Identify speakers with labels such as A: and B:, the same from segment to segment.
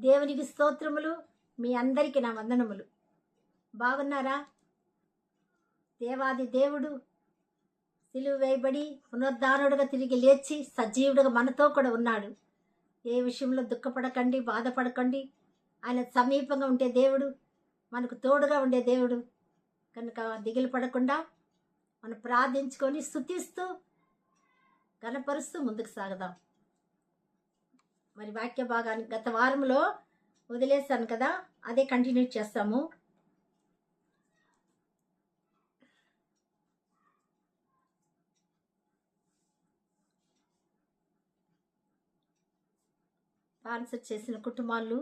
A: దేవునికి స్తోత్రములు. మీ అందరికీ నా వందనములు. బాగున్నారా? దేవాది దేవుడు సిలువ వేయబడి పునరుద్ధానుడుగా తిరిగి లేచి సజీవుడుగా మనతో కూడా ఉన్నాడు. ఏ విషయంలో దుఃఖపడకండి, బాధపడకండి. ఆయన సమీపంగా ఉండే దేవుడు, మనకు తోడుగా ఉండే దేవుడు కనుక దిగులు పడకుండా మనం ప్రార్థించుకొని స్తుతిస్తూ కనపరుస్తూ ముందుకు సాగదాం. మరి వాక్య భాగాన్ని గత వారంలో వదిలేశాను కదా, అదే కంటిన్యూ చేస్తాము. స్పాన్సర్ చేసిన కుటుంబాలు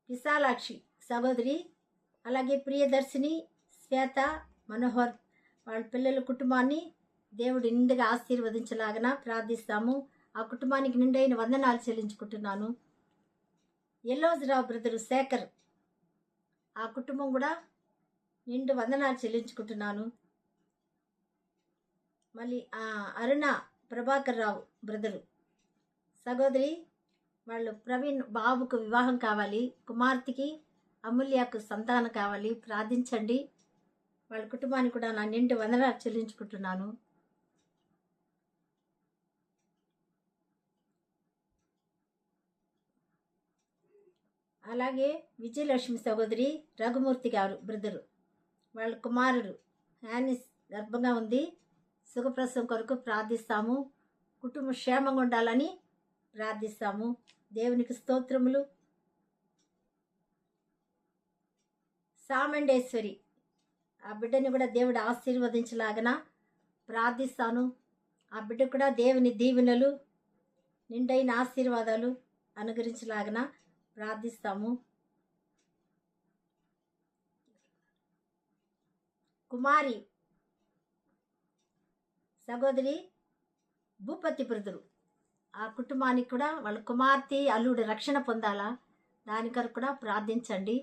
A: విశాలాక్షి సహోదరి, అలాగే ప్రియదర్శిని, శ్వేత, మనోహర్ వాళ్ళ పిల్లల కుటుంబాన్ని దేవుడు నిండుగా ఆశీర్వదించలాగన ప్రార్థిస్తాము. ఆ కుటుంబానికి నిండైన వందనాలు చెల్లించుకుంటున్నాను. ఎల్లోజరావు బ్రదరు శేఖర్, ఆ కుటుంబం కూడా నిండు వందనాలు చెల్లించుకుంటున్నాను. మళ్ళీ అరుణ ప్రభాకర్ రావు బ్రదరు సహోదరి, వాళ్ళు ప్రవీణ్ బాబుకు వివాహం కావాలి, కుమార్తెకి అమూల్యకు సంతానం కావాలి, ప్రార్థించండి. వాళ్ళ కుటుంబానికి కూడా నా నిండు వందనాలు చెల్లించుకుంటున్నాను. అలాగే విజయలక్ష్మి సహోదరి రఘుమూర్తి గారు బ్రదరు, వాళ్ళ కుమారుడు యానిస్ గర్భంగా ఉంది, సుఖప్రసవం కొరకు ప్రార్థిస్తాము. కుటుంబ క్షేమంగా ఉండాలని ప్రార్థిస్తాము. దేవునికి స్తోత్రములు. సామండేశ్వరి, ఆ బిడ్డని కూడా దేవుడు ఆశీర్వదించలాగన ప్రార్థిస్తాను. ఆ బిడ్డ కూడా దేవుని దీవెనలు నిండైన ఆశీర్వాదాలు అనుగ్రహించలాగన ప్రార్థిస్తాము. కుమారి సహోదరి భూపతి బ్రదరు, ఆ కుటుంబానికి కూడా వాళ్ళ కుమార్తె అల్లుడు రక్షణ పొందాలా, దాని కొరకు కూడా ప్రార్థించండి.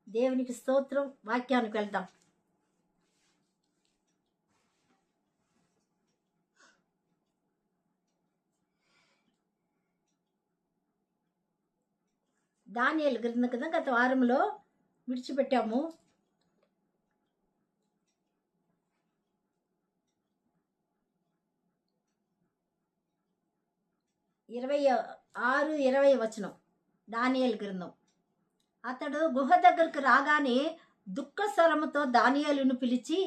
A: దేవునికి స్తోత్రం. వాక్యానికి వెళ్దాం. దానియేలు గ్రంథం కదా గత వారంలో విడిచిపెట్టాము. ఇరవై 6-20 వచనం దానియేలు గ్రంథం. అతడు గుహ దగ్గరకు రాగానే దుఃఖ స్వరముతో దానియేలును పిలిచి,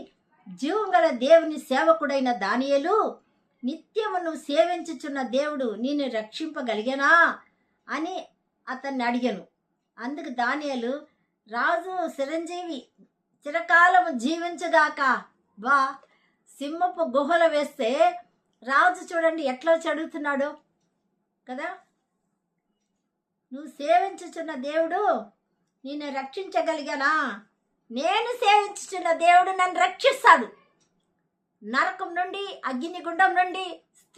A: జీవం గల దేవుని సేవకుడైన దానియేలు, నిత్యము నువ్వు సేవించుచున్న దేవుడు నిన్ను రక్షింపగలిగేనా అని అతన్ని అడిగాను. అందుకు దానియేలు, రాజు చిరంజీవి చిరకాలం జీవించగాక, వా సింహపు గుహలు వేస్తే రాజు చూడండి ఎట్లా చదువుతున్నాడు కదా, నువ్వు సేవించుచున్న దేవుడు నిన్ను రక్షించగలిగానా? నేను సేవించుచున్న దేవుడు నన్ను రక్షిస్తాడు. నరకం నుండి, అగ్నిగుండం నుండి,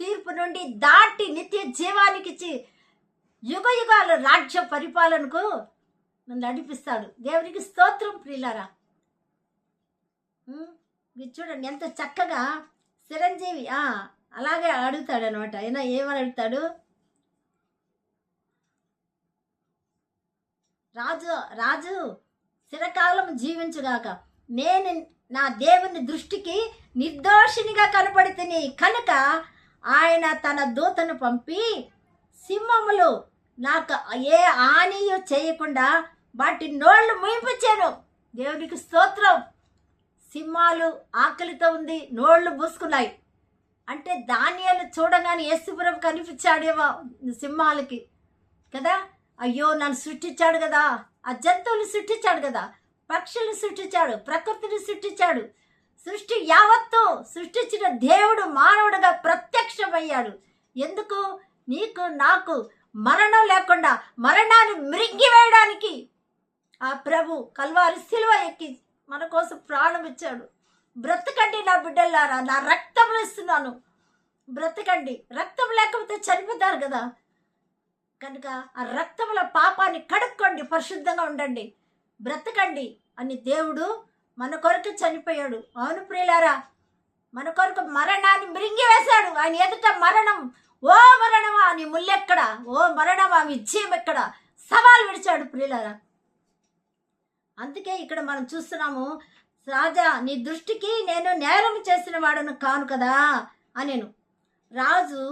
A: తీర్పు నుండి దాటి నిత్య జీవానికి యుగ యుగాల రాజ్య పరిపాలనకు నన్ను నడిపిస్తాడు. దేవునికి స్తోత్రం. ప్రియులారా, మీరు చూడండి ఎంత చక్కగా చిరంజీవి అలాగే అడుగుతాడు అనమాట. అయినా ఏమని అడుగుతాడు? రాజు చిరకాలం జీవించుగాక, నేను నా దేవుని దృష్టికి నిర్దోషినిగా కనపడితిని కనుక ఆయన తన దూతను పంపి సింహములు నాకు ఏ హానియు చేయకుండా వాటి నోళ్ళు మూయించాను. దేవునికి స్తోత్రం. సింహాలు ఆకలితో ఉంది, నోళ్ళు మూసుకున్నాయి అంటే దానియేలు చూడగానే యేసుప్రభు కనిపించాడేమో సింహాలకి కదా. అయ్యో, నన్ను సృష్టించాడు కదా, ఆ జంతువులు సృష్టించాడు కదా, పక్షులు సృష్టించాడు, ప్రకృతిని సృష్టించాడు, సృష్టి యావత్తు సృష్టించిన దేవుడు మానవుడిగా ప్రత్యక్షమయ్యాడు. ఎందుకు? నీకు నాకు మరణం లేకుండా మరణాన్ని మృంగివేయడానికి ఆ ప్రభు కల్వారి సిలువ ఎక్కి మన కోసం ప్రాణం ఇచ్చాడు. బ్రతకండి నా బిడ్డలారా, నా రక్తం ఇస్తున్నాను, బ్రతకండి. రక్తం లేకపోతే చనిపోతారు కదా, కనుక ఆ రక్తముల పాపాన్ని కడుక్కోండి, పరిశుద్ధంగా ఉండండి, బ్రతకండి అని దేవుడు మన కొరకు చనిపోయాడు. అవును ప్రియులారా, మన కొరకు మరణాన్ని మృంగివేశాడు. ఆయన ఎదుట మరణం ఓ మరణమా నీ ముల్లెక్కడ, ఓ మరణమా విజయం ఎక్కడ సవాల్ విడిచాడు ప్రియులారా. అందుకే ఇక్కడ మనం చూస్తున్నాము, రాజా నీ దృష్టికి నేను నేరం చేసిన వాడను కాను కదా అనేను. రాజు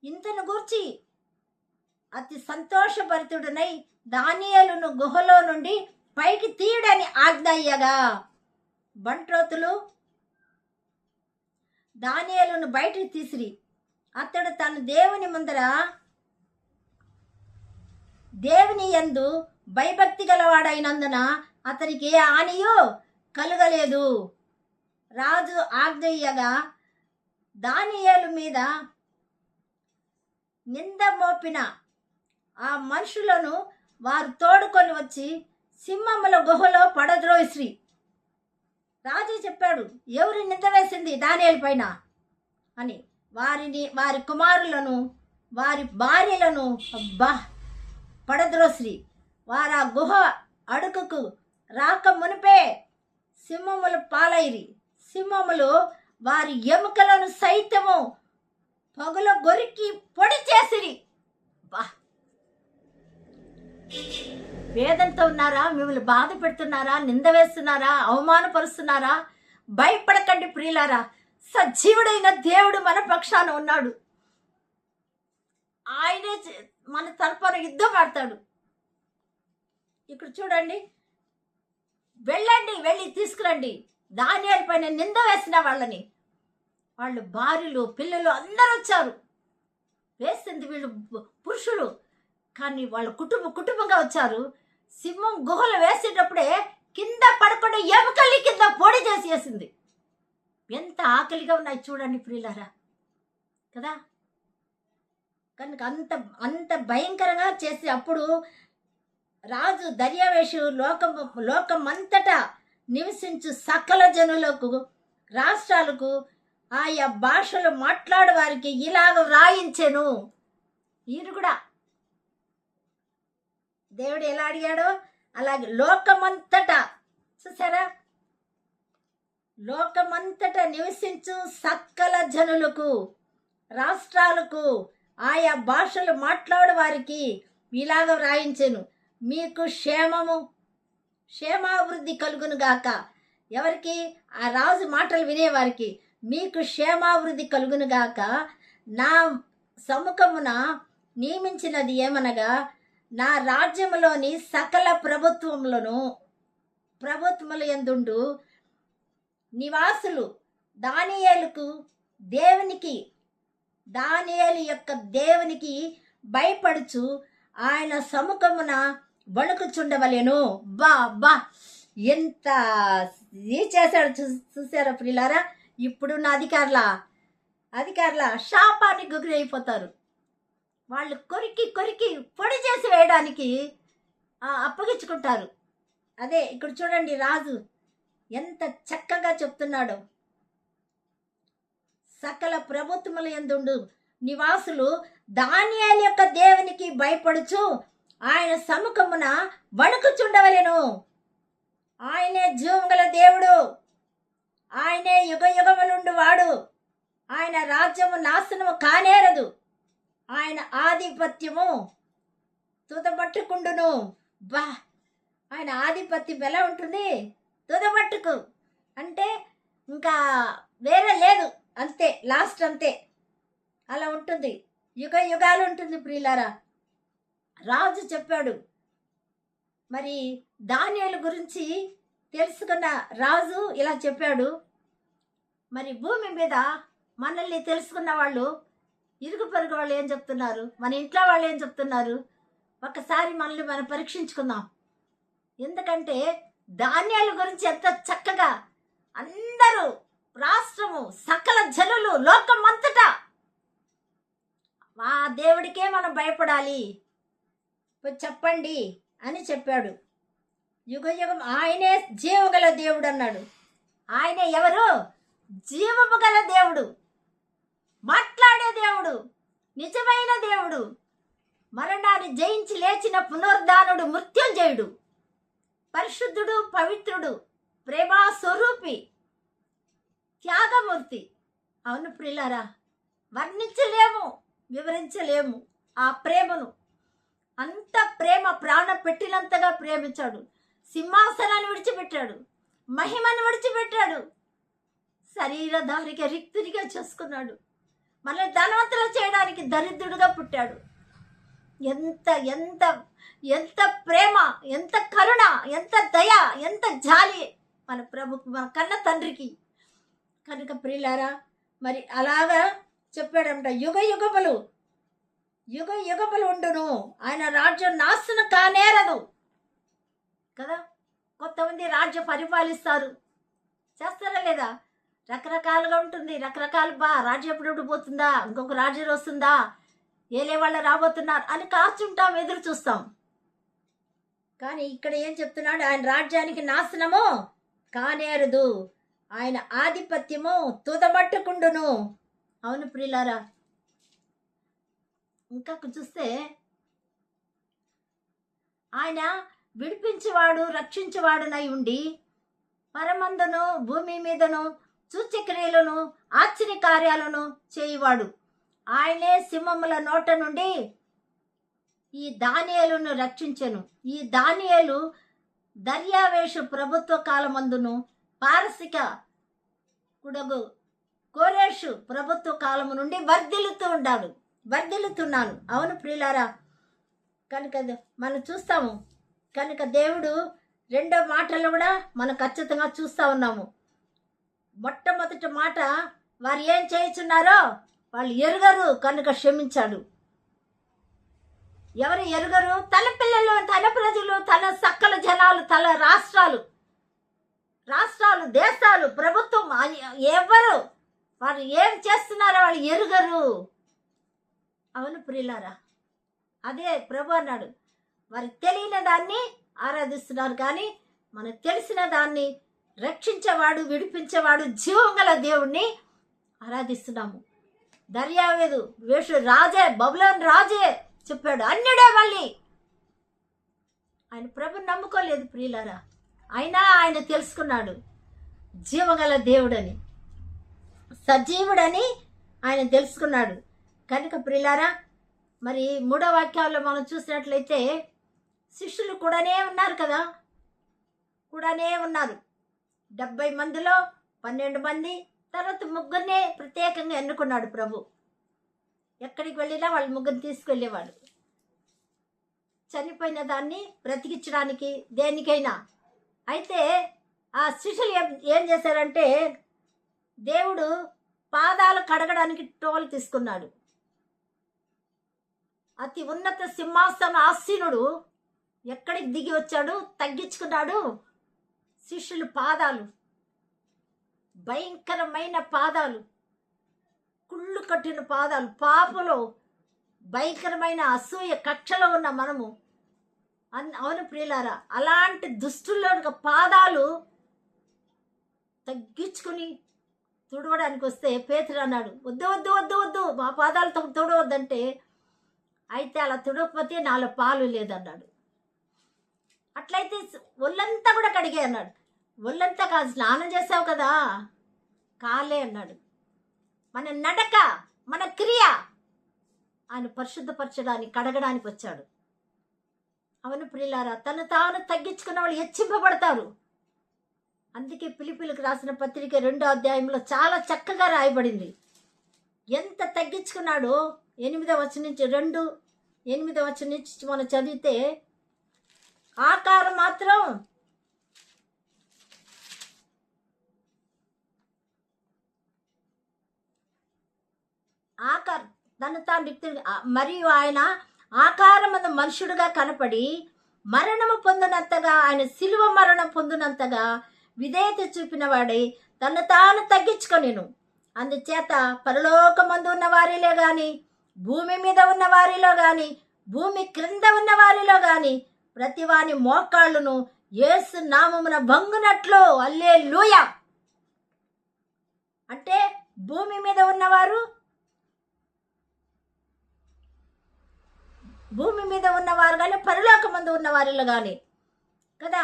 A: ఇంతను గూర్చి అతి సంతోషభరితుడనై దానియేలును గుహలో నుండి పైకి తీయడని ఆజ్ఞ అయ్యగా బంట్రోతులు దానియేలును బయటికి తీసిరి. అతడు తన దేవుని ముందర దేవుని యందు భయభక్తి గలవాడైనందున అతనికి ఏ హానియో కలుగలేదు. రాజు ఆజ్ఞ ఇయ్యగా దానియేలు మీద నింద మోపిన ఆ మనుషులను వారు తోడుకొని వచ్చి సింహముల గుహలో పడద్రోయిశ్రీ. రాజు చెప్పాడు, ఎవరి నింద వేసింది దానియేలు పైన అని. వారి కుమారులను వారి భార్యలను పడద్రోశ్రీ. వారు ఆ గుహ అడుగుకు రాక మునిపే సింహములు పాలైరి. సింహములు వారి ఎముకలను సైతము పగుల గొరికి పొడి చేసిరి. వేదంతో ఉన్నారా? మిమ్మల్ని బాధ పెడుతున్నారా? నింద వేస్తున్నారా? అవమానపరుస్తున్నారా? భయపడకండి ప్రియులారా, సజీవుడైన దేవుడు మన పక్షాన ఉన్నాడు. ఆయనే మన తరపున యుద్ధం ఆడతాడు. ఇక్కడ చూడండి, వెళ్ళి తీసుకురండి దానియేలు పైన నింద వేసిన వాళ్ళని. వాళ్ళు భార్యలు పిల్లలు అందరూ వచ్చారు. వేసింది వీళ్ళు పురుషులు, కానీ వాళ్ళ కుటుంబంగా వచ్చారు. సింహం గుహలు వేసేటప్పుడే కింద పడకుండా ఎముకల్ని కింద పొడి చేసేసింది. ఎంత ఆకలిగా ఉన్నాయి చూడండి ప్రియులారా కదా. కనుక అంత భయంకరంగా చేసి అప్పుడు రాజు దర్యావేషు లోకమంతటా నివసించు సకల జనులకు, రాష్ట్రాలకు, ఆయా భాషలు మాట్లాడే వారికి ఇలాగ వ్రాయించెను. ఈయన కూడా దేవుడు ఎలా అడిగాడో అలాగే లోకమంతటా, చూసారా, లోకమంతటా నివసించు సకల జనులకు, రాష్ట్రాలకు, ఆయా భాషలు మాట్లాడే వారికి ఇలాగ వ్రాయించెను. మీకు క్షేమాభివృద్ధి కలుగును గాక. ఎవరికి? ఆ రాజు మాటలు వినేవారికి మీకు క్షేమాభివృద్ధి కలుగును గాక. నా సముఖమున నియమించినది ఏమనగా, నా రాజ్యములోని సకల ప్రభుత్వముల యందుండు నివాసులు దానియేలు యొక్క దేవునికి భయపడుచు ఆయన సముఖమున వణుకుచుండవలెను. బా ఎంత చేశాడు చూసారా ప్రియులారా. ఇప్పుడున్న అధికారుల శాపానికి గురి అయిపోతారు. వాళ్ళు కొరికి పొడి చేసి వేయడానికి అప్పగించుకుంటారు. అదే ఇక్కడ చూడండి, రాజు ఎంత చక్కగా చెప్తున్నాడు. సకల ప్రభుత్వముల యందుండు నివాసులు దానియేలు యొక్క దేవునికి భయపడుచు ఆయన సముఖమున వణుకుచుండవలెను. ఆయనే జీవముగల దేవుడు, ఆయనే యుగయుగములుండు వాడు. ఆయన రాజ్యము నాశనము కానేరదు. ఆయన ఆధిపత్యము తుదబట్టుకుండును. ఆయన ఆధిపత్యం ఎలా ఉంటుంది? తుదబట్టుకు అంటే ఇంకా వేరే లేదు, అంతే, లాస్ట్ అంతే, అలా ఉంటుంది, యుగాలు ఉంటుంది ప్రియులారా. రాజు చెప్పాడు. మరి దానియేలు గురించి తెలుసుకున్న రాజు ఇలా చెప్పాడు. మరి భూమి మీద మనల్ని తెలుసుకున్న వాళ్ళు, ఇరుగు పొరుగు వాళ్ళు ఏం చెప్తున్నారు, మన ఇంట్లో వాళ్ళు ఏం చెప్తున్నారు, ఒకసారి మనల్ని మనం పరీక్షించుకుందాం. ఎందుకంటే దానియేలు గురించి ఎంత చక్కగా అందరూ, రాష్ట్రము, సకల జనులు, లోకం అంతటా ఆ దేవుడికే మనం భయపడాలి చెప్పండి అని చెప్పాడు. యుగయుగం ఆయనే జీవగల దేవుడు అన్నాడు. ఆయనే ఎవరు? జీవము గల దేవుడు, మాట్లాడే దేవుడు, నిజమైన దేవుడు, మరణాన్ని జయించి లేచిన పునరుద్ధానుడు, మృత్యుంజయుడు, పరిశుద్ధుడు, పవిత్రుడు, ప్రేమా స్వరూపి, త్యాగమూర్తి. అవును ప్రియులారా, వర్ణించలేము, వివరించలేము ఆ ప్రేమను. అంత ప్రేమ, ప్రాణం పెట్టినంతగా ప్రేమించాడు. సింహాసనాన్ని విడిచిపెట్టాడు, మహిమను విడిచిపెట్టాడు, శరీరధారిగా రిక్తునిగా చేసుకున్నాడు. మనల్ని ధనవంతులు చేయడానికి దరిద్రుడుగా పుట్టాడు. ఎంత ఎంత ఎంత ప్రేమ, ఎంత కరుణ, ఎంత దయ, ఎంత జాలి మన ప్రభుకు, మన కన్న తండ్రికి. కనుక ప్రియులారా, మరి అలాగా చెప్పాడంట, యుగ యుగములు ఉండును, ఆయన రాజ్యం నాశనం కానేరదు కదా. కొంతమంది రాజ్యం పరిపాలిస్తారు, చేస్తారా లేదా? రకరకాలుగా ఉంటుంది, రకరకాలు. రాజ్యం ఎప్పుడు పోతుందా, ఇంకొక రాజ్యం వస్తుందా, ఏలే వాళ్ళు రాబోతున్నారు అని కాచుంటాం, ఎదురు చూస్తాం. కానీ ఇక్కడ ఏం చెప్తున్నాడు, ఆయన రాజ్యానికి నాశనము కానేరదు, ఆయన ఆధిపత్యము తుదమట్టుకుండును. అవును ప్రియులారా, ఇంకా చూస్తే ఆయన విడిపించేవాడు, రక్షించేవాడునై ఉండి పరమందును భూమి మీదను సూచక్రియలను ఆశ్చర్య కార్యాలను చేయువాడు. ఆయనే సింహముల నోట నుండి ఈ దానియేలును రక్షించెను. ఈ దానియేలు దర్యావేషు ప్రభుత్వ కాలమందును పారసిక కుడగు కోరేషు ప్రభుత్వ కాలము నుండి వర్ధిల్లుతున్నాను. అవును ప్రియులారా, కనుక మనం చూస్తాము. కనుక దేవుడు రెండో మాటలు కూడా మనం ఖచ్చితంగా చూస్తూ ఉన్నాము. మొట్టమొదటి మాట, వారు ఏం చేయుచున్నారో వాళ్ళు ఎరుగరు కనుక క్షమించాడు. ఎవరు ఎరుగరు? తన పిల్లలు, తన ప్రజలు, తన సకల జనాలు, తన రాష్ట్రాలు, దేశాలు, ప్రభుత్వం, ఎవరు వారు ఏం చేస్తున్నారో వాళ్ళు ఎరుగరు. అవును ప్రియులారా, అదే ప్రభు అన్నాడు, వారికి తెలియని దాన్ని ఆరాధిస్తున్నారు, కానీ మనకు తెలిసిన దాన్ని రక్షించేవాడు, విడిపించేవాడు, జీవం గల దేవుణ్ణి ఆరాధిస్తున్నాము. దర్యావేషు రాజే, బబులోను రాజే చెప్పాడు, అన్యుడే మళ్ళీ. ఆయన ప్రభుని నమ్ముకోలేదు ప్రియులారా, అయినా ఆయన తెలుసుకున్నాడు జీవగల దేవుడని, సజీవుడని ఆయన తెలుసుకున్నాడు. కనుక ప్రియులారా, మరి 3వ వాక్యాల్లో మనం చూసినట్లయితే శిష్యులు కూడానే ఉన్నారు కదా, కూడానే ఉన్నారు. 70 మందిలో 12 మంది, తర్వాత 3 ప్రత్యేకంగా ఎన్నుకున్నాడు ప్రభు. ఎక్కడికి వెళ్ళినా వాళ్ళు 3 తీసుకెళ్ళేవాడు, చనిపోయిన దాన్ని బ్రతికించడానికి, దేనికైనా. అయితే ఆ శిష్యులు ఏం చేశారంటే, దేవుడు పాదాలు కడగడానికి టోల్ తీసుకున్నాడు. అతి ఉన్నత సింహాసన ఆసీనుడు ఎక్కడికి దిగి వచ్చాడు, తగ్గించుకున్నాడు. శిష్యులు పాదాలు, భయంకరమైన పాదాలు, కుళ్ళు కట్టిన పాదాలు, పాపలో భయంకరమైన అసూయ కక్షలో ఉన్న మనము. అవును ప్రియులారా, అలాంటి దుష్టుల్లో పాదాలు తగ్గించుకుని తుడవడానికి వస్తే పేతురు అన్నాడు, వద్దు వద్దు వద్దు వద్దు, మా పాదాలతో తుడవద్దంటే, అయితే అలా తుడవకపోతే నాలో పాలు లేదన్నాడు. అట్లయితే ఒళ్ళంతా కూడా కడిగే అన్నాడు. ఒళ్ళంతా కాదు, స్నానం చేసావు కదా, కాలే అన్నాడు. మన నడక, మన క్రియ ఆయన పరిశుద్ధపరచడానికి, కడగడానికి వచ్చాడు. అవును ప్రియులారా, తను తాను తగ్గించుకున్న వాళ్ళు హెచ్చింపబడతారు. అందుకే ఫిలిప్పీయులకు రాసిన పత్రిక 2వ అధ్యాయంలో చాలా చక్కగా రాయబడింది. ఎంత తగ్గించుకున్నాడో 8వ వచనం నుంచి 8వ వచనం నుంచి మనం చదివితే, ఆకారం మాత్రం తను తాను మరియు ఆయన ఆకారమందు మనుషుడుగా కనపడి మరణము పొందినంతగా, ఆయన శిలువ మరణం పొందినంతగా విధేయత చూపిన వాడై తను తాను తగ్గించుకొనిను. అందుచేత పరలోకమందు ఉన్న వారిలో గాని, భూమి మీద ఉన్న వారిలో గాని, భూమి క్రింద ఉన్న వారిలో గాని ప్రతి వాని మోకాళ్ళును యేసు నామమున భంగునట్లు. హల్లెలూయా. అంటే భూమి మీద ఉన్నవారు, కానీ పరలోకమందు ఉన్న వారిలో కానీ కదా,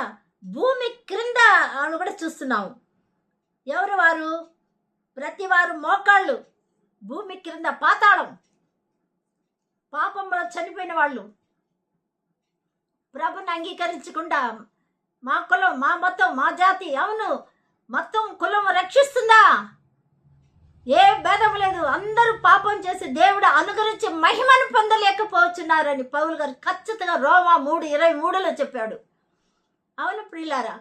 A: భూమి క్రింద అని కూడా చూస్తున్నాము. ఎవరు వారు? ప్రతి వారు మోకాళ్ళు భూమి క్రింద పాతాళం, పాపంలో చనిపోయిన వాళ్ళు ప్రభుని అంగీకరించకుండా మా కులం, మా మతం, మా జాతి, అవును మొత్తం కులం రక్షిస్తుందా? ఏ భేదం లేదు. అందరూ పాపం చేసి దేవుడు అనుగ్రహించి మహిమను పొందలేకపోతున్నారని పౌలు గారు ఖచ్చితంగా రోమా 3:23లో చెప్పాడు. అవును ప్రియులారా,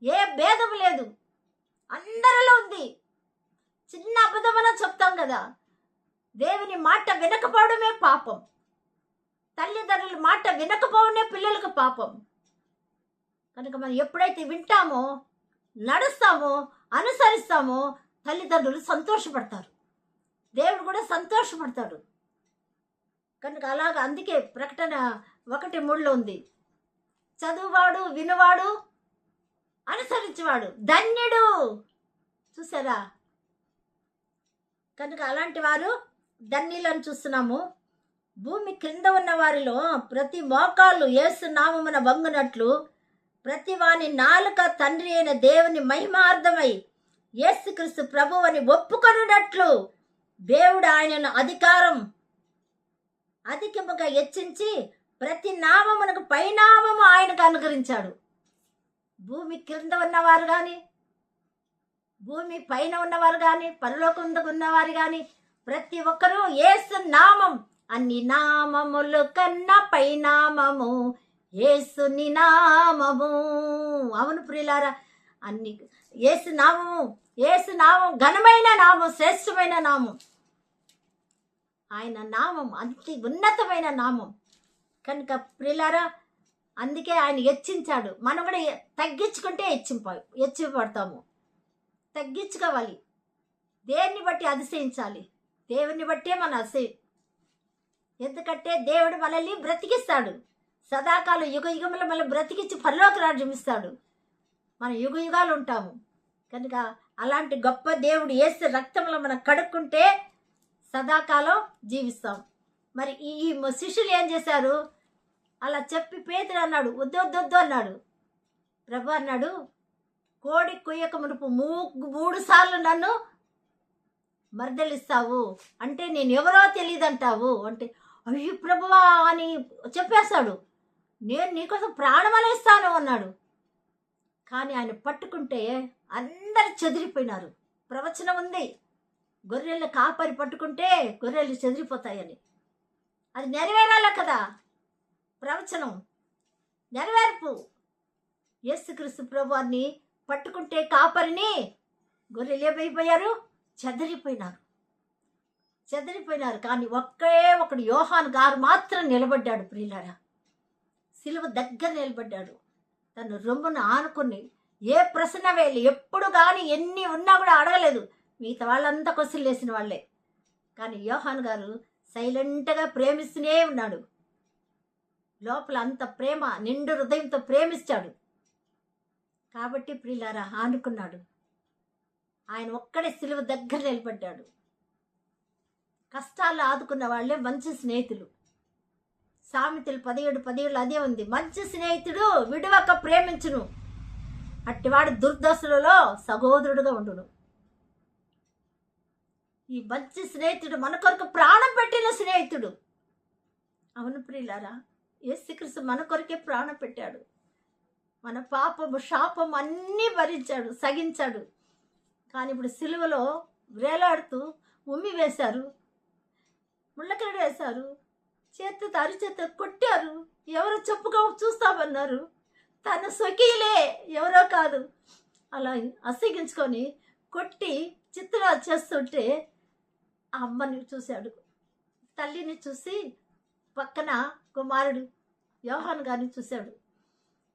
A: ఏ భేదం లేదు, అందరిలో ఉంది. చిన్న అబద్ధమని చెప్తాం కదా, దేవుని మాట వినకపోవడమే పాపం. తల్లిదండ్రుల మాట వినకపోవడమే పిల్లలకు పాపం. కనుక మనం ఎప్పుడైతే వింటామో, నడుస్తామో, అనుసరిస్తామో తల్లిదండ్రులు సంతోషపడతారు, దేవుడు కూడా సంతోషపడతాడు. కనుక అలాగ అందుకే ప్రకటన 1:3లో ఉంది, చదువువాడు, వినువాడు, అనుసరించేవాడు ధన్యుడు. చూసారా? కనుక అలాంటి వారు ధన్యులను చూస్తున్నాము. భూమి క్రింద ఉన్న వారిలో ప్రతి మోకాళ్ళు యేసు నామమున వంగునట్లు ప్రతి వాని నాలుక తండ్రి అయిన దేవుని మహిమార్థమై యేసుక్రీస్తు ప్రభువు అని ఒప్పుకొనున్నట్లు దేవుడు ఆయనను అధికముగా హెచ్చించి ప్రతి నామమునకు పైనామము ఆయనకు అనుగ్రహించాడు. భూమి క్రింద ఉన్నవారు కానీ, భూమి పైన ఉన్నవారు కానీ, పరలోకంలో ఉన్నవారు కానీ ప్రతి ఒక్కరూ యేసు నామం, అన్ని నామములు కన్నా పైనామము యేసుని నామము. అవును ప్రియులారా, అన్ని యేసు నామం ఘనమైన నామం, శ్రేష్టమైన నామం. ఆయన నామం అతి ఉన్నతమైన నామం. కనుక ప్రియులారా, అందుకే ఆయన హెచ్చించాడు. మనం కూడా తగ్గించుకుంటే హెచ్చింపబడతాము. తగ్గించుకోవాలి. దేన్ని బట్టి అతిశయించాలి? దేవుని బట్టే మన ఎందుకంటే దేవుడు మనల్ని బ్రతికిస్తాడు. సదాకాలం యుగములు మనల్ని బ్రతికించి పరలోక రాజ్యం ఇస్తాడు. మన యుగాలు ఉంటాము. కనుక అలాంటి గొప్ప దేవుడు యేసు రక్తంలో మనం కడుక్కుంటే సదాకాలం జీవిస్తాం. మరి ఈ శిష్యులు ఏం చేశారు? అలా చెప్పి పేతురు అన్నాడు, వద్దు అన్నాడు. ప్రభు అన్నాడు, కోడి కొయ్యక మునుపు 3 సార్లు నన్ను మర్దలిస్తావు అంటే నేను ఎవరో తెలియదంటావు అంటే, అయ్యో ప్రభువా అని చెప్పేశాడు. నేను నీకోసం ప్రాణమనే ఇస్తాను అన్నాడు. కానీ ఆయన పట్టుకుంటే అందరు చెదిరిపోయినారు. ప్రవచనం ఉంది, గొర్రెలు కాపరి పట్టుకుంటే గొర్రెలు చెదిరిపోతాయని. అది నెరవేరాల కదా ప్రవచనం, నెరవేర్పు. యేసుక్రీస్తు ప్రభువాన్ని పట్టుకుంటే కాపరిని గొర్రెలు ఏమైపోయారు? చెదిరిపోయినారు. కానీ ఒకడు యోహాను గారు మాత్రం నిలబడ్డాడు. ప్రియులారా, సిలువ దగ్గర నిలబడ్డాడు. తను రొమ్మును ఆనుకుని ఏ ప్రశ్న వేయాలి, ఎప్పుడు కానీ ఎన్ని ఉన్నా కూడా అడగలేదు. మిగతా వాళ్ళంతా క్వశ్చన్లు వేసిన వాళ్ళే. కానీ యోహాను గారు సైలెంట్గా ప్రేమిస్తూనే ఉన్నాడు. లోపల అంత ప్రేమ, నిండు హృదయంతో ప్రేమిస్తాడు. కాబట్టి ప్రియులారా, ఆనుకున్నాడు. ఆయన ఒక్కడే సిలువ దగ్గర నిలబడ్డాడు. కష్టాలు ఆదుకున్న వాళ్ళే మంచి స్నేహితులు. సామెతలు 17:17 అదే ఉంది, మంచి స్నేహితుడు విడువక ప్రేమించును, అట్టివాడు దుర్దశలలో సహోదరుడుగా ఉండును. ఈ మంచి స్నేహితుడు మన కొరకు ప్రాణం పెట్టిన స్నేహితుడు. అవును ప్రియులారా, యేసుక్రీస్తు మన కొరకే ప్రాణం పెట్టాడు. మన పాపము, శాపం అన్నీ భరించాడు, సగించాడు. కానీ ఇప్పుడు సిలువలో వేలాడుతూ ఉమ్మి వేశారు, ముళ్ళకరడు వేశారు, చేతితో అరిచేత కొట్టారు. ఎవరో చెప్పుకో చూస్తామన్నారు. తన స్వకీయులే, ఎవరో కాదు. అలా అసగించుకొని కొట్టి చిత్ర చేస్తుంటే ఆ అమ్మని చూశాడు, తల్లిని చూసి పక్కన కుమారుడు యోహాను గారిని చూశాడు.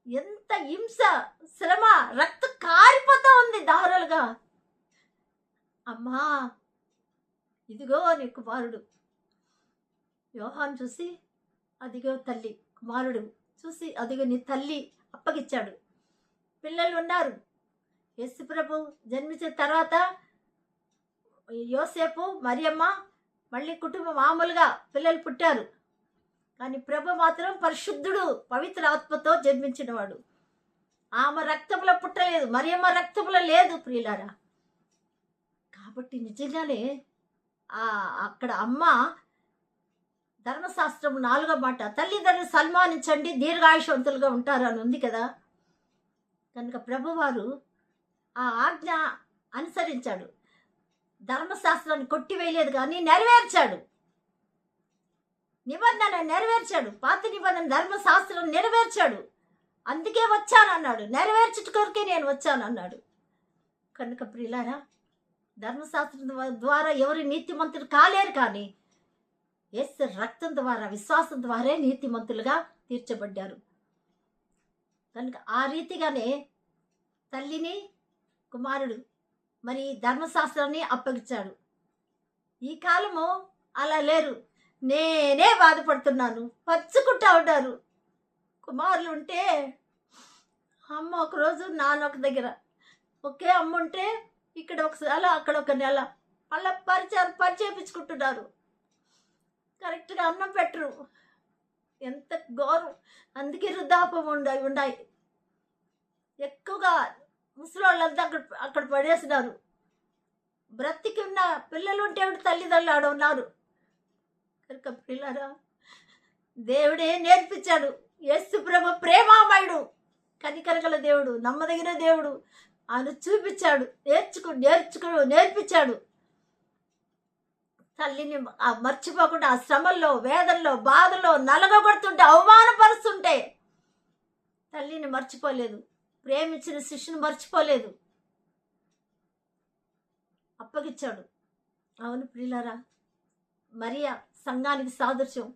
A: ఎంత హింస, శ్రమ, రక్తం కారిపోతూ ఉంది దారులుగా. అమ్మా, ఇదిగో నీ కుమారుడు. యోహాను చూసి అదిగో తల్లి. కుమారుడు చూసి అదిగో నీ తల్లి అప్పగిచ్చాడు. పిల్లలు ఉన్నారు. యేసు ప్రభు జన్మించిన తర్వాత యోసేపు, మరియమ్మ, మళ్ళీ కుటుంబం మామూలుగా పిల్లలు పుట్టారు. కానీ ప్రభు మాత్రం పరిశుద్ధుడు, పవిత్ర ఆత్మతో జన్మించినవాడు. ఆమె రక్తంలో పుట్టలేదు, మరియమ్మ రక్తంలో లేదు ప్రియులారా. కాబట్టి నిజంగానే అక్కడ అమ్మ ధర్మశాస్త్రం 4వ మాట, తల్లిదండ్రులు సన్మానించండి దీర్ఘాయుషవంతులుగా ఉంటారు అని ఉంది కదా. కనుక ప్రభువారు ఆ ఆజ్ఞ అనుసరించాడు. ధర్మశాస్త్రాన్ని కొట్టివేయలేదు కానీ నెరవేర్చాడు. నిబంధన నెరవేర్చాడు. పాత నిబంధన ధర్మశాస్త్రం నెరవేర్చాడు. అందుకే వచ్చానన్నాడు. నెరవేర్చుట కొరకే నేను వచ్చానన్నాడు. కనుక ప్రియులారా, ధర్మశాస్త్రం ద్వారా ఎవరు నీతిమంతులు కాలేరు, కానీ యేసు రక్తం ద్వారా విశ్వాసం ద్వారా నీతిమంతులుగా తీర్చబడ్డారు. కనుక ఆ రీతిగానే తల్లిని కుమారుడు మరి ధర్మశాస్త్రాన్ని అప్పగించాడు. ఈ కాలము అలా లేరు. నేనే బాధపడుతున్నాను, పరుచుకుంటా ఉంటారు. కుమారులు ఉంటే అమ్మ ఒకరోజు నాన్న ఒక దగ్గర, ఒకే అమ్మ ఉంటే ఇక్కడ ఒక నెల అక్కడ ఒక నెల మళ్ళీ పరిచేపించుకుంటున్నారు. కరెక్ట్గా అన్నం పెట్టరు. ఎంత ఘోరం. అందుకే వృద్ధాపం ఉన్నాయి. ఎక్కువగా ముసలోళ్ళంతా అక్కడ పడేసినారు. బ్రతికి ఉన్న పిల్లలు ఉంటే తల్లిదండ్రులు ఆడ ఉన్నారు. కనుక పిల్లరా, దేవుడే నేర్పించాడు. యేసు ప్రభు ప్రేమామయుడు, కనికరగల దేవుడు, నమ్మదగిన దేవుడు. ఆయన చూపించాడు, నేర్పించాడు. తల్లిని మర్చిపోకుండా ఆ శ్రమల్లో, వేదనలో, బాధల్లో నలగొడుతుంటే, అవమానపరుస్తుంటే తల్లిని మర్చిపోలేదు. ప్రేమించిన శిష్యుని మర్చిపోలేదు, అప్పగించాడు. అవును ప్రియులారా, మరియా సంఘానికి సాదృశ్యం.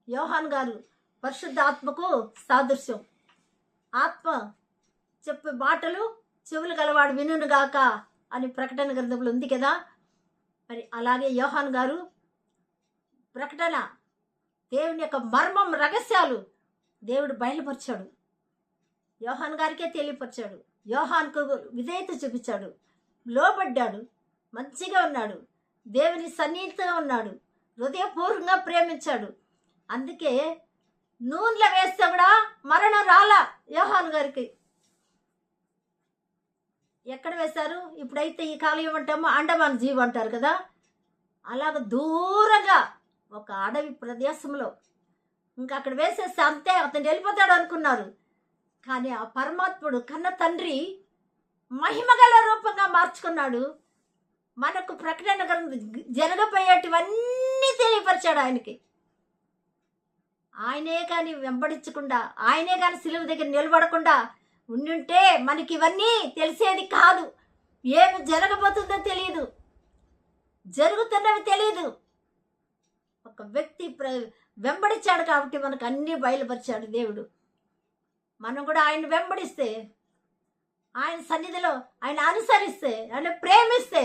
A: యోహాన్ గారు పరిశుద్ధ ఆత్మకు సాదృశ్యం. ఆత్మ చెప్పే మాటలు చెవులు గలవాడు వినుగాక అని ప్రకటన గ్రంథంలో ఉంది కదా. మరి అలాగే యోహాన్ గారు ప్రకటన, దేవుని యొక్క మర్మం, రహస్యాలు దేవుడు బయలుపరిచాడు. యోహాన్ గారికే తెలియపరిచాడు. యోహాన్కు విధేయత చూపించాడు, లోబడ్డాడు, మంచిగా ఉన్నాడు, దేవుని సన్నిహితంగా ఉన్నాడు, హృదయపూర్వకంగా ప్రేమించాడు. అందుకే నూనెలో వేస్తే కూడా మరణం రాలా యోహాన్ గారికి. ఎక్కడ వేశారు? ఇప్పుడైతే ఈ కాలం ఏమంటామో అండమాన్ జీవి అంటారు కదా, అలాగ దూరంగా ఒక అడవి ప్రదేశంలో ఇంకా అక్కడ వేసేస్తే అంతే, అతను వెళ్ళిపోతాడు అనుకున్నారు. కానీ ఆ పరమాత్ముడు కన్న తండ్రి మహిమగల రూపంగా మార్చుకున్నాడు. మనకు ప్రకటన జరగబోయేటివన్నీ తెలియపరిచాడు ఆయనకి. ఆయనే కానీ వెంబడించకుండా, ఆయనే కానీ సిలువ దగ్గర నిలబడకుండా ఉండుంటే మనకి ఇవన్నీ తెలిసేది కాదు. ఏమి జరగబోతుందో తెలియదు, జరుగుతున్నవి తెలియదు. ఒక వ్యక్తి వెంబడించాడు కాబట్టి మనకు అన్నీ బయలుపరిచాడు దేవుడు. మనం కూడా ఆయన వెంబడిస్తే, ఆయన సన్నిధిలో ఆయన అనుసరిస్తే, ఆయన ప్రేమిస్తే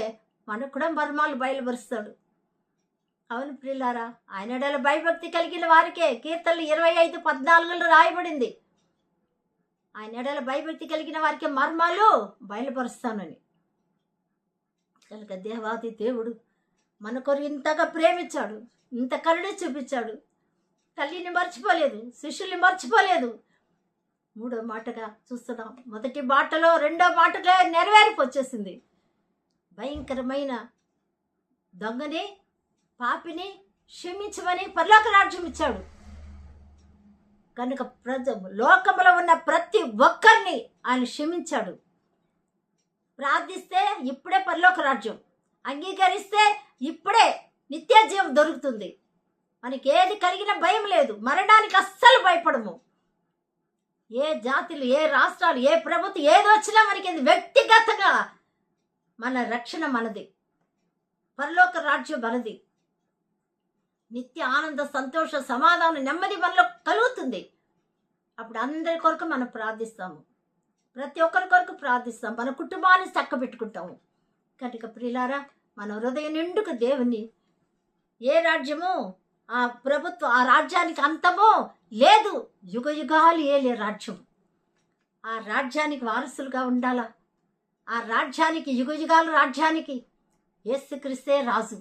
A: మనకు కూడా మర్మాలు బయలుపరుస్తాడు. అవును ప్రియులారా, ఆయన ఎడల భయభక్తి కలిగిన వారికే కీర్తనలు 25:14 రాయబడింది. ఆయన ఎడల భయభక్తి కలిగిన వారికి మర్మాలు బయలుపరుస్తానని. కనుక దేవాది దేవుడు మన కొరకు ఇంతగా ప్రేమించాడు, ఇంత కరుణ చూపించాడు. తల్లిని మర్చిపోలేదు, శిష్యుల్ని మర్చిపోలేదు. 3వ మాటగా చూస్తున్నాం. మొదటి మాటలో 2వ మాటగా నెరవేర్పు వచ్చేసింది. భయంకరమైన దొంగని, పాపిని క్షమించమని పరలోక రాజ్యం ఇచ్చాడు. కనుక లోకంలో ఉన్న ప్రతి ఒక్కరిని ఆయన క్షమించాడు. ప్రార్థిస్తే ఇప్పుడే పరలోక రాజ్యం, అంగీకరిస్తే ఇప్పుడే నిత్య జీవం దొరుకుతుంది. మనకి ఏది కలిగిన భయం లేదు, మరణానికి అస్సలు భయపడము. ఏ జాతులు, ఏ రాష్ట్రాలు, ఏ ప్రభుత్వం ఏది వచ్చినా మనకి వ్యక్తిగతంగా మన రక్షణ మనది, పరలోక రాజ్యం మనది. నిత్య ఆనంద, సంతోష, సమాధానం, నెమ్మది మనలో కలుగుతుంది. అప్పుడు అందరి కొరకు మనం ప్రార్థిస్తాము, ప్రతి ఒక్కరి కొరకు ప్రార్థిస్తాం, మన కుటుంబాన్ని చక్కబెట్టుకుంటాము. కనుక ప్రియులారా, మన హృదయం నిండుకు దేవుని, ఏ రాజ్యము, ఆ ప్రభుత్వం, ఆ రాజ్యానికి అంతమో లేదు, యుగ యుగాలు ఏలే రాజ్యం. ఆ రాజ్యానికి వారసులుగా ఉండాలా. ఆ రాజ్యానికి, యుగ యుగాల రాజ్యానికి యేసుక్రీస్తే రాజు.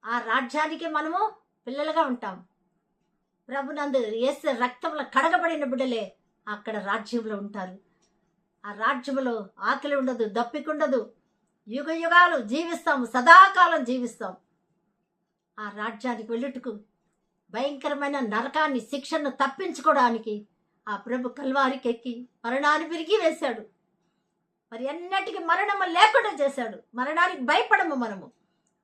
A: ఆ రాజ్యానికి మనము పిల్లలుగా ఉంటాం. ప్రభునందు యేసు రక్తంలో కడగబడిన బిడ్డలే అక్కడ రాజ్యంలో ఉంటారు. ఆ రాజ్యంలో ఆకలి ఉండదు, దప్పిక ఉండదు. యుగ యుగాలు జీవిస్తాము, సదాకాలం జీవిస్తాం. ఆ రాజ్యానికి వెళ్ళుటకు భయంకరమైన నరకాన్ని శిక్షను తప్పించుకోవడానికి ఆ ప్రభు కల్వారికి ఎక్కి మరణాన్ని విరిగి వేశాడు. మరి ఎన్నటికి మరణము లేకుండా చేశాడు. మరణానికి భయపడము మనము.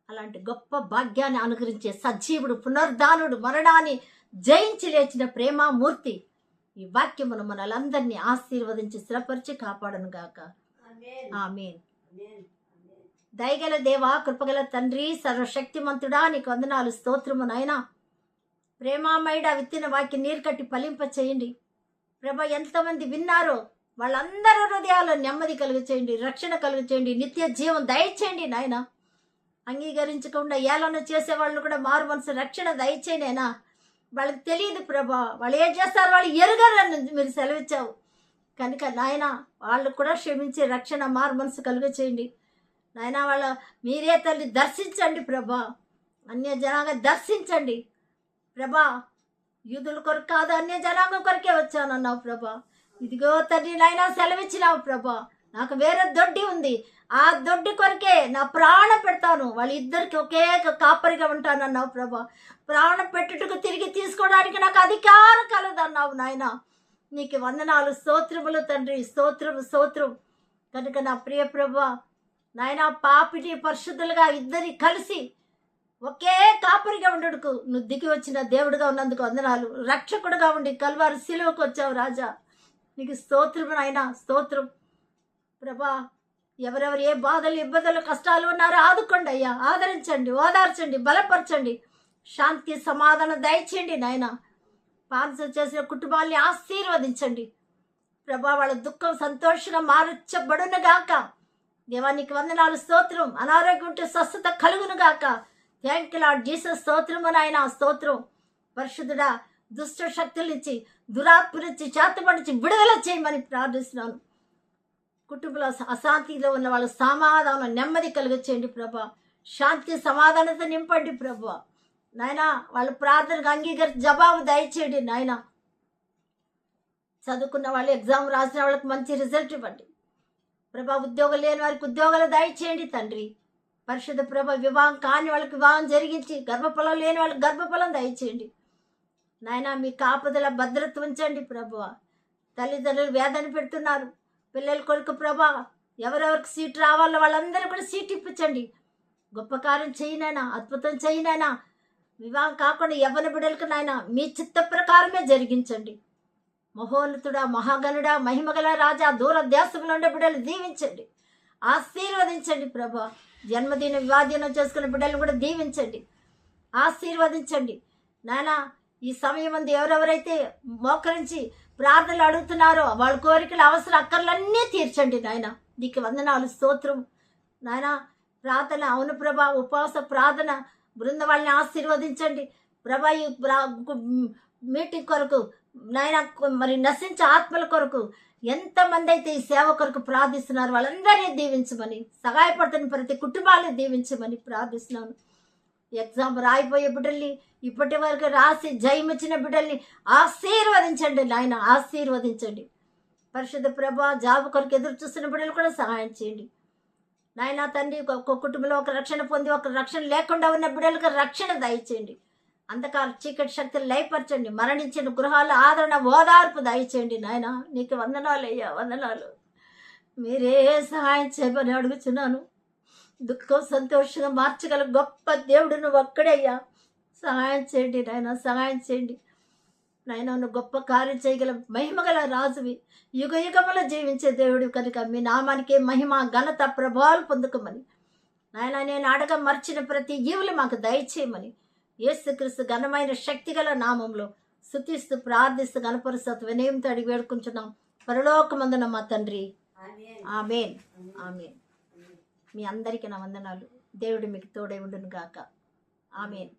A: అలాంటి గొప్ప భాగ్యాన్ని అనుగ్రహించే సజీవుడు, పునరుద్ధానుడు, మరణాన్ని జయించి లేచిన ప్రేమామూర్తి ఈ వాక్యమును మనలందరినీ ఆశీర్వదించి స్థిరపరిచి కాపాడను గాక. ఆమేన్. దయగల దేవా, కృపగల తండ్రి, సర్వశక్తిమంతుడా, నీకు వందనాలు, స్తోత్రము నాయనా. ప్రేమామయుడ విత్తిన వాక్య నీరు కట్టి ఫలింప చేయండి ప్రభ. ఎంతమంది విన్నారో వాళ్ళందరూ హృదయాల్లో నెమ్మది కలుగు చేయండి, రక్షణ కలుగు చేయండి, నిత్య జీవం దయచేయండి నాయన. అంగీకరించకుండా ఏలన చేసే వాళ్ళని కూడా మారు మనసు రక్షణ దయచేయండి అయినా. వాళ్ళకి తెలియదు ప్రభా, వాళ్ళు ఏం చేస్తారు వాళ్ళు ఎరుగరని మీరు సెలవిచ్చావు కనుక నాయన వాళ్ళు కూడా క్షమించి రక్షణ మారు మనసు కలుగు చేయండి నాయన. వాళ్ళ మీరే తల్లి దర్శించండి ప్రభా, అన్య జనాంగ దర్శించండి ప్రభా. యూదుల కొరకు కాదు, అన్య జనాంగం కొరకే వచ్చానన్నావు ప్రభా. ఇదిగో తండ్రి నాయన సెలవిచ్చినావు ప్రభా. నాకు వేరే దొడ్డి ఉంది, ఆ దొడ్డి కొరకే నా ప్రాణం పెడతాను, వాళ్ళిద్దరికి ఒకే కాపరిగా ఉంటానన్నావు ప్రభా. ప్రాణం పెట్టుటకు తిరిగి తీసుకోవడానికి నాకు అధికారం కలదన్నావు నాయన. నీకు వందనాలు, స్తోత్రములు తండ్రి, స్తోత్రం. కనుక నా ప్రియ ప్రభా నాయన, పాపిని పరిశుద్ధులుగా ఇద్దరి కలిసి ఒకే కాపరిగా ఉండడుకు నువ్వు దిగి వచ్చిన దేవుడుగా ఉన్నందుకు వందనాలు. రక్షకుడుగా ఉండి కల్వారి సిలువకు వచ్చావు రాజా, నీకు స్తోత్రము నాయన, స్తోత్రం ప్రభా. ఎవరెవరు ఏ బాధలు, ఇబ్బందులు, కష్టాలు ఉన్నారో ఆదుకోండి అయ్యా, ఆదరించండి, ఓదార్చండి, బలపరచండి, శాంతి సమాధానం దయచేయండి నాయన. పాన్సర్ చేసిన కుటుంబాన్ని ఆశీర్వదించండి ప్రభా. వాళ్ళ దుఃఖం సంతోషంగా మార్చబడును గాక. దేవానికి వందనాలు, స్తోత్రం. అనారోగ్యం ఉంటే స్వస్థత కలుగును గాక. థ్యాంక్ యూ లార్డ్ జీసస్, స్తోత్రము నాయన, స్తోత్రం. పరిశుద్ధుడా, దుష్ట శక్తుల నుంచి, దురాత్మ నుంచి, చేతపడిచి విడుదల చేయమని ప్రార్థిస్తున్నాను. కుటుంబంలో అశాంతిలో ఉన్న వాళ్ళ సమాధానం, నెమ్మది కలుగచేయండి ప్రభా. శాంతి సమాధానంతో నింపండి ప్రభా నాయన. వాళ్ళ ప్రార్థనకు అంగీకరించి జవాబు దయచేయండి నాయన. చదువుకున్న వాళ్ళు, ఎగ్జామ్ రాసిన వాళ్ళకి మంచి రిజల్ట్ ఇవ్వండి ప్రభా. ఉద్యోగం లేని వారికి ఉద్యోగాలు దయచేయండి తండ్రి. పరిశుద్ధ ప్రభ, వివాహం కాని వాళ్ళకి వివాహం జరిగించి, గర్భఫలం లేని వాళ్ళకి గర్భఫలం దయచేయండి నాయన. మీ కాపుదల భద్రత ఉంచండి ప్రభువా. తల్లిదండ్రులు వేదన పెడుతున్నారు పిల్లల కొరకు ప్రభా. ఎవరెవరికి సీట్ రావాలో వాళ్ళందరూ కూడా సీట్ ఇప్పించండి. గొప్ప కార్యం చేయనైనా, అద్భుతం చేయనైనా. వివాహం కాకుండా యవ్వన బిడ్డలకు నాయన మీ చిత్త ప్రకారమే జరిగించండి. మహోన్నతుడా, మహాగణుడా, మహిమగల రాజా, దూర దేశంలో ఉండే బిడ్డలు దీవించండి, ఆశీర్వదించండి ప్రభా. జన్మదిన వివాహదినం చేసుకున్న బిడ్డలను కూడా దీవించండి, ఆశీర్వదించండి నాయన. ఈ సమయం మంది ఎవరెవరైతే మోకరించి ప్రార్థనలు అడుగుతున్నారో వాళ్ళ కోరికలు, అవసరం, అక్కర్లన్నీ తీర్చండి నాయన. నీకు వందనాలు, స్తోత్రం నాయన. ప్రార్థన, అవును ప్రభా, ఉపవాస ప్రార్థన బృంద వాళ్ళని ఆశీర్వదించండి ప్రభా. ఈ మీటింగ్ కొరకు నాయన, మరి నశించే ఆత్మల కొరకు ఎంతమంది అయితే ఈ సేవ కొరకు ప్రార్థిస్తున్నారు వాళ్ళందరినీ దీవించమని, సహాయపడుతున్న ప్రతి కుటుంబాన్ని దీవించమని ప్రార్థిస్తున్నాను. ఎగ్జామ్ రాయిపోయే బిడ్డల్ని, ఇప్పటి వరకు రాసి జయమిచ్చిన బిడ్డల్ని ఆశీర్వదించండి నాయన, ఆశీర్వదించండి. పరిశుద్ధ ప్రభా, జాబ్ కొరకు ఎదురు చూస్తున్న బిడ్డలు కూడా సహాయం చేయండి నాయన తండ్రి. ఒక కుటుంబంలో ఒక రక్షణ పొంది ఒక రక్షణ లేకుండా ఉన్న బిడ్డలకు రక్షణ దయచేయండి. అంధకార చీకటి శక్తులు లయపరచండి. మరణించిన గృహాల ఆదరణ, ఓదార్పు దయచేయండి నాయన. నీకు వందనాలు అయ్యా, వందనాలు. మీరే సహాయం చేయమని అడుగుతున్నాను. దుఃఖం సంతోషంగా మార్చగల గొప్ప దేవుడు నువ్వు ఒక్కడే అయ్యా. సహాయం చేయండి నాయన, సహాయం చేయండి నాయన. నువ్వు గొప్ప కార్యం చేయగల మహిమగల రాజువి, యుగ యుగములో జీవించే దేవుడు కనుక మీ నామానికే మహిమ, ఘనత, ప్రభావాలు పొందుకోమని నాయన. నేను అడగ మర్చిన ప్రతి ఈవులు మాకు దయచేయమని యేసుక్రీస్తు ఘనమైన శక్తిగల నామంలో స్తుతిస్తూ ప్రార్థిస్తూ గణపరుస్తూ వినయంతో అడిగి వేడుకుంటున్నాం పరలోకమందున మా తండ్రి. ఆమేన్, ఆమేన్. మీ అందరికీ నా వందనాలు. దేవుడు మీకు తోడై ఉండును గాక. ఆమేన్.